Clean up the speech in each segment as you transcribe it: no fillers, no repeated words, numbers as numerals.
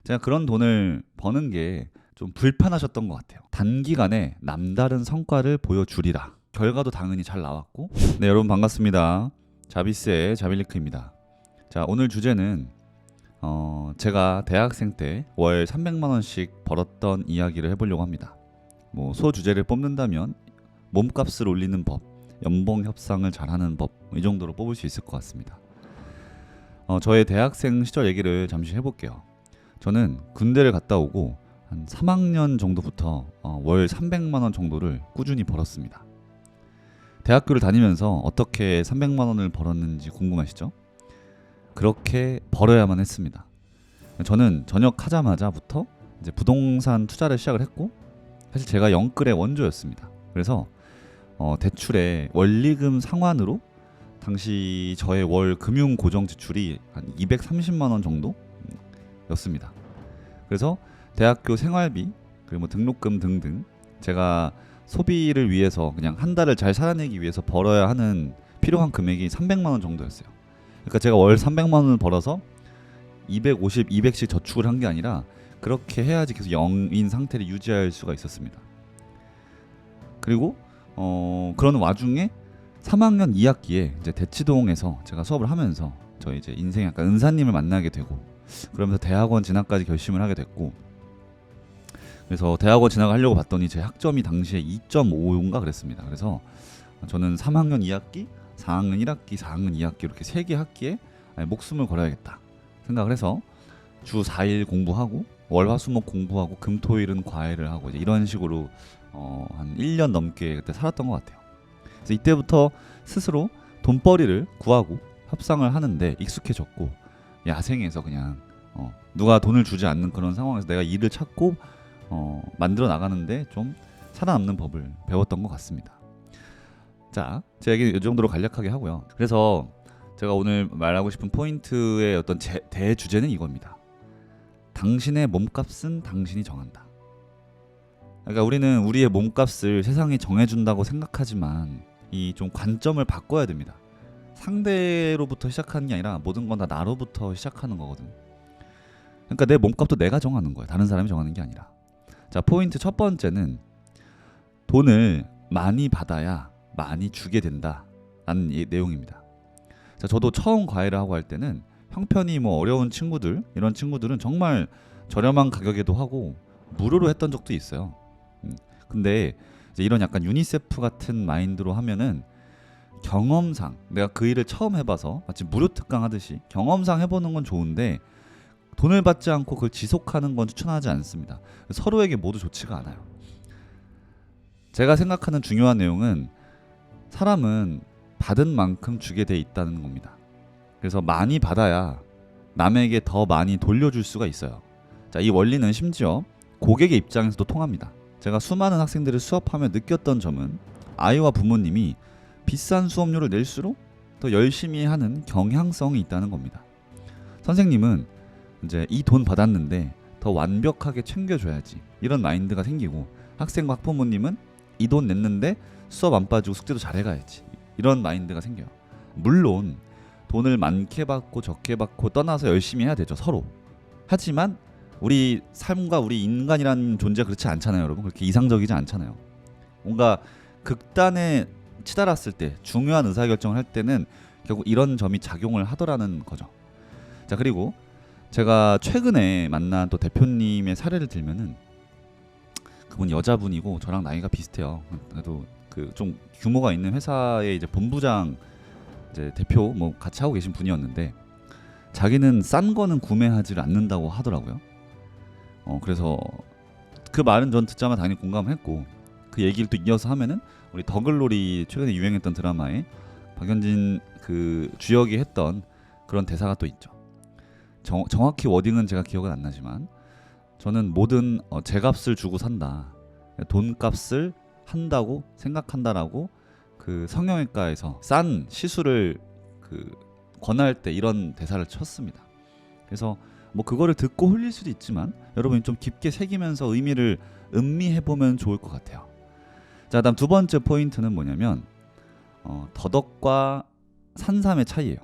제가 그런 돈을 버는 게 좀 불편하셨던 것 같아요. 단기간에 남다른 성과를 보여주리라. 결과도 당연히 잘 나왔고. 네, 여러분 반갑습니다. 자비스의 자빌리크입니다. 자, 오늘 주제는 제가 대학생 때 월 300만 원씩 벌었던 이야기를 해보려고 합니다. 뭐 소주제를 뽑는다면 몸값을 올리는 법, 연봉 협상을 잘하는 법, 이 정도로 뽑을 수 있을 것 같습니다. 저의 대학생 시절 얘기를 잠시 해볼게요. 저는 군대를 갔다 오고 한 3학년 정도부터 월 300만 원 정도를 꾸준히 벌었습니다. 대학교를 다니면서 어떻게 300만 원을 벌었는지 궁금하시죠? 그렇게 벌어야만 했습니다. 저는 전역하자마자부터 이제 부동산 투자를 시작을 했고, 사실 제가 영끌의 원조였습니다. 그래서 대출의 원리금 상환으로 당시 저의 월 금융 고정 지출이 한 230만 원 정도였습니다. 그래서 대학교 생활비 그리고 뭐 등록금 등등 제가 소비를 위해서 그냥 한 달을 잘 살아내기 위해서 벌어야 하는 필요한 금액이 300만 원 정도였어요. 그러니까 제가 월 300만 원을 벌어서 250, 200씩 저축을 한 게 아니라 그렇게 해야지 계속 영인 상태를 유지할 수가 있었습니다. 그리고 그런 와중에 3학년 2학기에 이제 대치동에서 제가 수업을 하면서 저 이제 인생 약간 은사님을 만나게 되고, 그러면서 대학원 진학까지 결심을 하게 됐고, 그래서 대학원 진학을 하려고 봤더니 제 학점이 당시에 2.5인가 그랬습니다. 그래서 저는 3학년 2학기, 4학년 1학기, 4학년 2학기 이렇게 3개 학기에 목숨을 걸어야겠다 생각을 해서 주 4일 공부하고 월화수목 공부하고 금토일은 과외를 하고 이제 이런 식으로 한 1년 넘게 그때 살았던 것 같아요. 그래서 이때부터 스스로 돈벌이를 구하고 협상을 하는데 익숙해졌고, 야생에서 그냥 누가 돈을 주지 않는 그런 상황에서 내가 일을 찾고 만들어 나가는데 좀 살아남는 법을 배웠던 것 같습니다. 자, 제 얘기는 이 정도로 간략하게 하고요. 그래서 제가 오늘 말하고 싶은 포인트의 어떤 대주제는 이겁니다. 당신의 몸값은 당신이 정한다. 그러니까 우리는 우리의 몸값을 세상이 정해준다고 생각하지만 이 좀 관점을 바꿔야 됩니다. 상대로부터 시작하는 게 아니라 모든 건 다 나로부터 시작하는 거거든요. 그러니까 내 몸값도 내가 정하는 거예요. 다른 사람이 정하는 게 아니라. 자, 포인트 첫 번째는 돈을 많이 받아야 많이 주게 된다라는 내용입니다. 자, 저도 처음 과외를 하고 할 때는 형편이 뭐 어려운 친구들, 이런 친구들은 정말 저렴한 가격에도 하고 무료로 했던 적도 있어요. 근데 이제 이런 약간 유니세프 같은 마인드로 하면은 경험상, 내가 그 일을 처음 해봐서 마치 무료 특강 하듯이 경험상 해보는 건 좋은데 돈을 받지 않고 그걸 지속하는 건 추천하지 않습니다. 서로에게 모두 좋지가 않아요. 제가 생각하는 중요한 내용은 사람은 받은 만큼 주게 돼 있다는 겁니다. 그래서 많이 받아야 남에게 더 많이 돌려줄 수가 있어요. 자, 이 원리는 심지어 고객의 입장에서도 통합니다. 제가 수많은 학생들을 수업하며 느꼈던 점은 아이와 부모님이 비싼 수업료를 낼수록 더 열심히 하는 경향성이 있다는 겁니다. 선생님은 이제 이 돈 받았는데 더 완벽하게 챙겨줘야지, 이런 마인드가 생기고, 학생과 학부모님은 이 돈 냈는데 수업 안 빠지고 숙제도 잘해가야지, 이런 마인드가 생겨요. 물론 돈을 많게 받고 적게 받고 떠나서 열심히 해야 되죠, 서로. 하지만 우리 삶과 우리 인간이라는 존재가 그렇지 않잖아요, 여러분. 그렇게 이상적이지 않잖아요. 뭔가 극단에 치달았을 때, 중요한 의사결정을 할 때는 결국 이런 점이 작용을 하더라는 거죠. 자, 그리고 제가 최근에 만난 또 대표님의 사례를 들면은, 그분 여자분이고 저랑 나이가 비슷해요. 그래도 그 좀 규모가 있는 회사의 이제 본부장 이제 대표 뭐 같이 하고 계신 분이었는데, 자기는 싼 거는 구매하지 않는다고 하더라고요. 그래서 그 말은 전 듣자마자 당연히 공감했고, 그 얘기를 또 이어서 하면은 우리 더글로리 최근에 유행했던 드라마에 박연진 그 주역이 했던 그런 대사가 또 있죠. 정확히 워딩은 제가 기억은 안 나지만, 저는 뭐든 제값을 주고 산다, 돈값을 한다고 생각한다라고 그 성형외과에서 싼 시술을 그 권할 때 이런 대사를 쳤습니다. 그래서 뭐 그거를 듣고 흘릴 수도 있지만 여러분이 좀 깊게 새기면서 의미를 음미해보면 좋을 것 같아요. 자, 다음 두 번째 포인트는 뭐냐면 더덕과 산삼의 차이예요.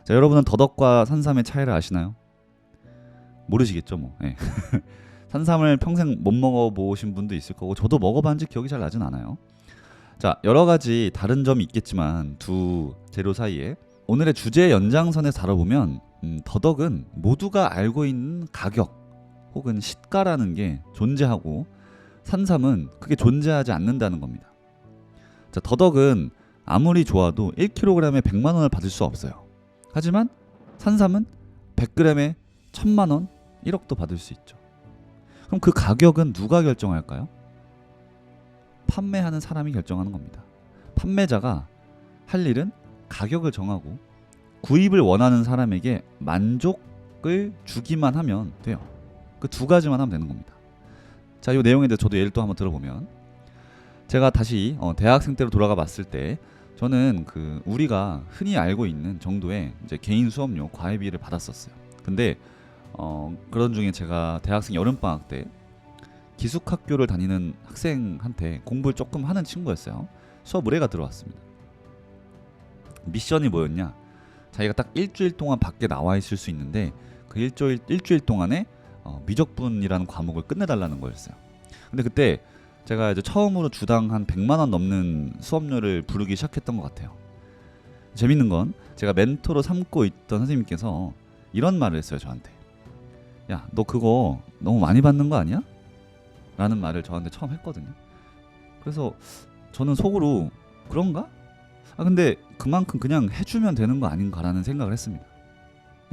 자, 여러분은 더덕과 산삼의 차이를 아시나요? 모르시겠죠 뭐. 예. 산삼을 평생 못 먹어보신 분도 있을 거고 저도 먹어봤는지 기억이 잘 나진 않아요. 자, 여러 가지 다른 점이 있겠지만 두 재료 사이에 오늘의 주제 연장선에서 다뤄보면 더덕은 모두가 알고 있는 가격 혹은 시가라는 게 존재하고 산삼은 그게 존재하지 않는다는 겁니다. 자, 더덕은 아무리 좋아도 1kg에 100만 원을 받을 수 없어요. 하지만 산삼은 100g에 1000만 원, 1억도 받을 수 있죠. 그럼 그 가격은 누가 결정할까요? 판매하는 사람이 결정하는 겁니다. 판매자가 할 일은 가격을 정하고 구입을 원하는 사람에게 만족을 주기만 하면 돼요. 그 두 가지만 하면 되는 겁니다. 자, 이 내용에 대해서 저도 예를 또 한번 들어보면 제가 다시 대학생 때로 돌아가 봤을 때 저는 그 우리가 흔히 알고 있는 정도의 이제 개인 수업료 과외비를 받았었어요. 근데 그런 중에 제가 대학생 여름방학 때 기숙학교를 다니는 학생한테 공부를 조금 하는 친구였어요. 수업 의뢰가 들어왔습니다. 미션이 뭐였냐? 자기가 딱 일주일 동안 밖에 나와 있을 수 있는데 그 일주일 동안에 미적분이라는 과목을 끝내달라는 거였어요. 근데 그때 제가 이제 처음으로 주당 한 100만 원 넘는 수업료를 부르기 시작했던 것 같아요. 재밌는 건 제가 멘토로 삼고 있던 선생님께서 이런 말을 했어요, 저한테. 야, 너 그거 너무 많이 받는 거 아니야? 라는 말을 저한테 처음 했거든요. 그래서 저는 속으로 그런가? 근데 그만큼 그냥 해주면 되는 거 아닌가라는 생각을 했습니다.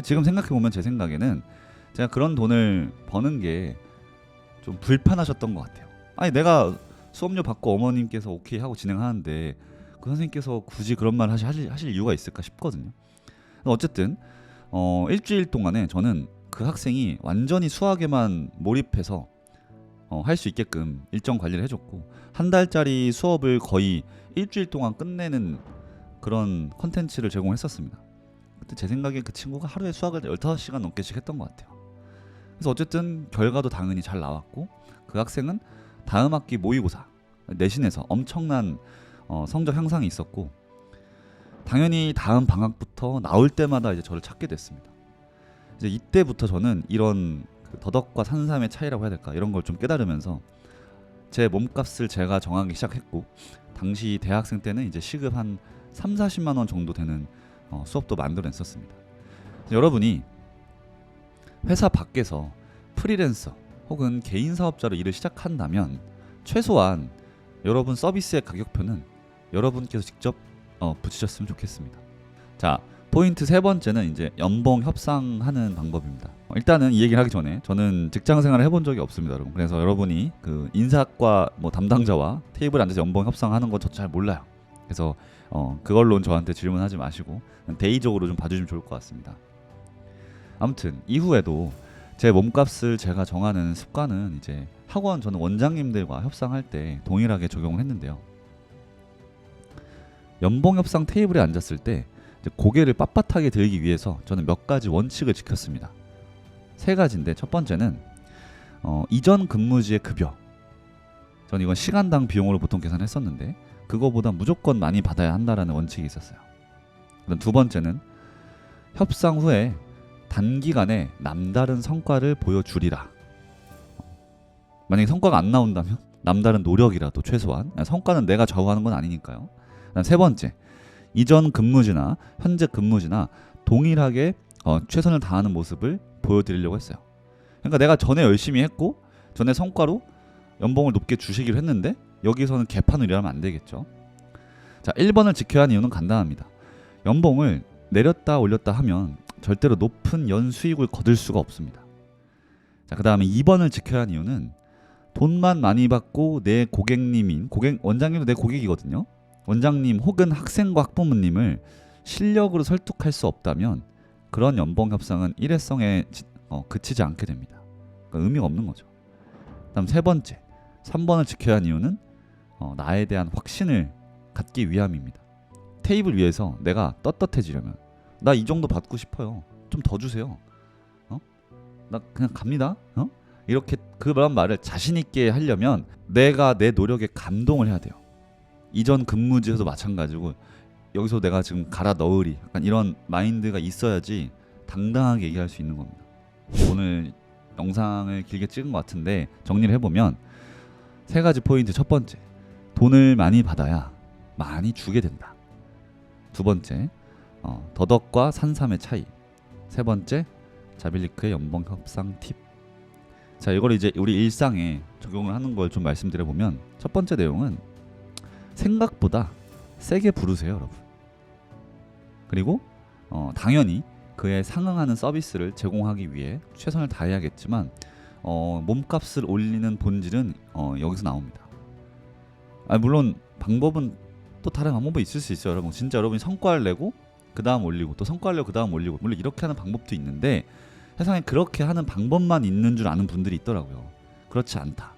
지금 생각해보면 제 생각에는 제가 그런 돈을 버는 게 좀 불편하셨던 것 같아요. 아니, 내가 수업료 받고 어머님께서 오케이 하고 진행하는데 그 선생님께서 굳이 그런 말 하실 이유가 있을까 싶거든요. 어쨌든 일주일 동안에 저는 그 학생이 완전히 수학에만 몰입해서 할 수 있게끔 일정 관리를 해줬고 한 달짜리 수업을 거의 일주일 동안 끝내는 그런 컨텐츠를 제공했었습니다. 그때 제 생각에 그 친구가 하루에 수학을 15시간 넘게씩 했던 것 같아요. 그래서 어쨌든 결과도 당연히 잘 나왔고 그 학생은 다음 학기 모의고사 내신에서 엄청난 성적 향상이 있었고 당연히 다음 방학부터 나올 때마다 이제 저를 찾게 됐습니다. 이제 이때부터 저는 이런 그 더덕과 산삼의 차이라고 해야 될까 이런 걸 좀 깨달으면서 제 몸값을 제가 정하기 시작했고 당시 대학생 때는 이제 시급 한 30-40만 원 정도 되는 수업도 만들어냈었습니다. 여러분이 회사 밖에서 프리랜서 혹은 개인 사업자로 일을 시작한다면 최소한 여러분 서비스의 가격표는 여러분께서 직접 붙이셨으면 좋겠습니다. 자, 포인트 세 번째는 이제 연봉 협상하는 방법입니다. 일단은 이 얘기를 하기 전에 저는 직장 생활을 해본 적이 없습니다, 여러분. 그래서 여러분이 그 인사과 뭐 담당자와 테이블에 앉아서 연봉 협상하는 건 저도 잘 몰라요. 그래서 그걸로는 저한테 질문하지 마시고 대의적으로 좀 봐주시면 좋을 것 같습니다. 아무튼 이후에도 제 몸값을 제가 정하는 습관은 이제 학원 저는 원장님들과 협상할 때 동일하게 적용을 했는데요. 연봉 협상 테이블에 앉았을 때 이제 고개를 빳빳하게 들기 위해서 저는 몇 가지 원칙을 지켰습니다. 세 가지인데 첫 번째는 이전 근무지의 급여. 저는 이건 시간당 비용으로 보통 계산했었는데 그거보다 무조건 많이 받아야 한다라는 원칙이 있었어요. 그다음 두 번째는 협상 후에 단기간에 남다른 성과를 보여주리라. 만약에 성과가 안 나온다면 남다른 노력이라도 최소한, 성과는 내가 좌우하는 건 아니니까요. 그다음 세 번째, 이전 근무지나 현재 근무지나 동일하게 최선을 다하는 모습을 보여드리려고 했어요. 그러니까 내가 전에 열심히 했고 전에 성과로 연봉을 높게 주시기로 했는데 여기서는 개판을 일하면 안 되겠죠. 자, 1번을 지켜야 하는 이유는 간단합니다. 연봉을 내렸다 올렸다 하면 절대로 높은 연수익을 거둘 수가 없습니다. 자, 그 다음에 2번을 지켜야 하는 이유는 돈만 많이 받고 내 원장님도 내 고객이거든요. 원장님 혹은 학생과 학부모님을 실력으로 설득할 수 없다면 그런 연봉 협상은 일회성에 그치지 않게 됩니다. 그러니까 의미가 없는 거죠. 그다음 세 번째, 3번을 지켜야 하는 이유는 나에 대한 확신을 갖기 위함입니다. 테이블 위에서 내가 떳떳해지려면 나 이 정도 받고 싶어요. 좀 더 주세요. 나 그냥 갑니다. 이렇게 그런 말을 자신 있게 하려면 내가 내 노력에 감동을 해야 돼요. 이전 근무지에서도 마찬가지고 여기서 내가 지금 갈아 넣으리 약간 이런 마인드가 있어야지 당당하게 얘기할 수 있는 겁니다. 오늘 영상을 길게 찍은 것 같은데 정리를 해보면 3가지 포인트. 첫 번째, 돈을 많이 받아야 많이 주게 된다. 두 번째, 더덕과 산삼의 차이. 세 번째, 자빌리크의 연봉 협상 팁. 자, 이걸 이제 우리 일상에 적용을 하는 걸 좀 말씀드려보면, 첫 번째 내용은 생각보다 세게 부르세요, 여러분. 그리고 당연히 그에 상응하는 서비스를 제공하기 위해 최선을 다해야겠지만 몸값을 올리는 본질은 여기서 나옵니다. 물론 방법은 또 다른 방법이 있을 수 있어요, 여러분. 진짜 여러분이 성과를 내고 그 다음 올리고 또 성과를 내고 그 다음 올리고, 물론 이렇게 하는 방법도 있는데 세상에 그렇게 하는 방법만 있는 줄 아는 분들이 있더라고요. 그렇지 않다.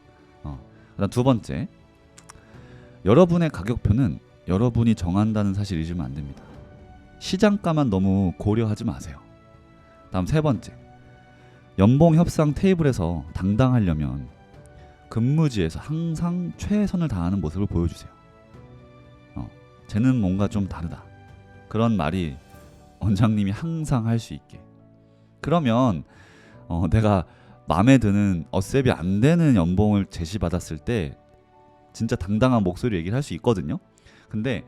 그다음 두 번째, 여러분의 가격표는 여러분이 정한다는 사실 잊으면 안 됩니다. 시장가만 너무 고려하지 마세요. 다음 세 번째, 연봉 협상 테이블에서 당당하려면 근무지에서 항상 최선을 다하는 모습을 보여주세요. 쟤는 뭔가 좀 다르다, 그런 말이 원장님이 항상 할 수 있게. 그러면 내가 마음에 드는 어셉이 안 되는 연봉을 제시받았을 때 진짜 당당한 목소리 얘기를 할 수 있거든요. 근데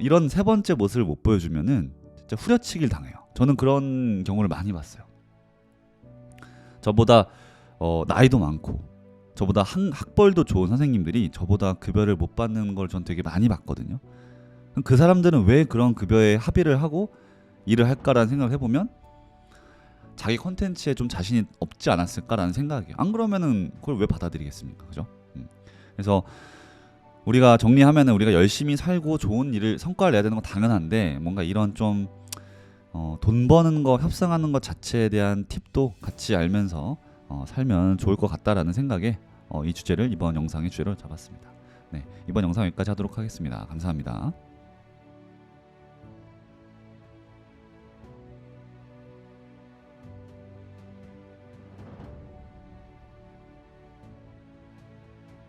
이런 세 번째 모습을 못 보여주면은 진짜 후려치기를 당해요. 저는 그런 경우를 많이 봤어요. 저보다 나이도 많고 저보다 학벌도 좋은 선생님들이 저보다 급여를 못 받는 걸 전 되게 많이 봤거든요. 그 사람들은 왜 그런 급여에 합의를 하고 일을 할까라는 생각을 해보면 자기 콘텐츠에 좀 자신이 없지 않았을까라는 생각이에요. 안 그러면은 그걸 왜 받아들이겠습니까? 그죠? 그래서 우리가 정리하면은 우리가 열심히 살고 좋은 일을 성과를 내야 되는 건 당연한데, 뭔가 이런 좀 돈 버는 거, 협상하는 것 자체에 대한 팁도 같이 알면서 살면 좋을 것 같다라는 생각에 이 주제를 이번 영상의 주제로 잡았습니다. 네, 이번 영상 여기까지 하도록 하겠습니다. 감사합니다.